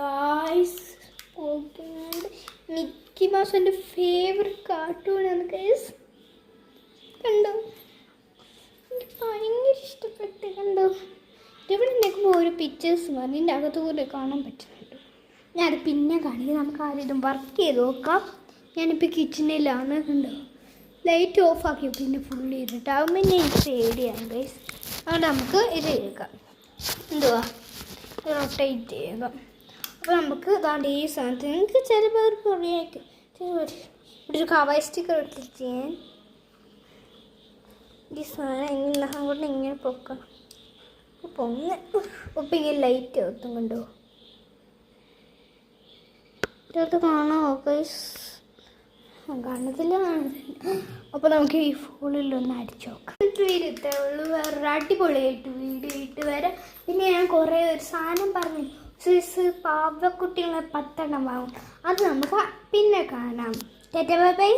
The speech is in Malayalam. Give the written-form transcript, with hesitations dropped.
ഗായ്സ് നോക്കുന്നുണ്ട്. മിക്കി മൗസ് എൻ്റെ ഫേവറേറ്റ് കാർട്ടൂണാണ് ഗൈസ്. കണ്ടോ, എനിക്ക് ഭയങ്കര ഇഷ്ടപ്പെട്ട്. കണ്ടോ, ഇവിടെ നിൽക്കുമ്പോൾ ഓരോ പിക്ചേഴ്സ് അതിൻ്റെ അകത്തുകൂടെ കാണാൻ പറ്റുന്നുണ്ട്. ഞാനത് പിന്നെ കാണിക്കാം. നമുക്ക് ആദ്യം ഇതും വർക്ക് ചെയ്ത് നോക്കാം. ഞാനിപ്പോൾ കിച്ചണിലാണ്. കണ്ടോ, ലൈറ്റ് ഓഫ് ആക്കി പിന്നെ ഫുൾ ചെയ്തിട്ടാകും. പിന്നെ എനിക്ക് പേടിയാണ് ഗൈസ്. അതുകൊണ്ട് നമുക്ക് ഇത് ചെയ്യുക, എന്തുവാ, റൊട്ടേറ്റ് ചെയ്യുക. അപ്പോൾ നമുക്ക് ഇതാണ്ട് ഈ സാധനത്തിൽ നിങ്ങൾക്ക് ചിലപ്പോൾ ഒരു കുറേയൊക്കെ ഇവിടെ ഒരു കവായ് സ്റ്റിക്കർ ഇട്ടിട്ട് ചെയ്യാൻ ഈ സാധനം ഇങ്ങനെ അങ്ങോട്ട് ഇങ്ങനെ പൊക്കണം. പൊങ്ങ് ഒപ്പം ഇങ്ങനെ ലൈറ്റ് എത്തും. കണ്ടോ, ഇതൊക്കെ കാണാമോ ഗൈസ്? കാണത്തില്ല. അപ്പോൾ നമുക്ക് ഈ ഫോണിലൊന്ന് അടിച്ചു നോക്കാം. വീഡിയോ ഉള്ളൂ. വേറൊരു അടിപൊളിയായിട്ട് വീഡിയോ ഇട്ട് വരാം. പിന്നെ ഞാൻ കുറേ ഒരു സാധനം പറഞ്ഞു, പാവക്കുട്ടികളെ 10 എണ്ണം വാങ്ങും. അത് നമുക്ക് പിന്നെ കാണാം. Bye bye.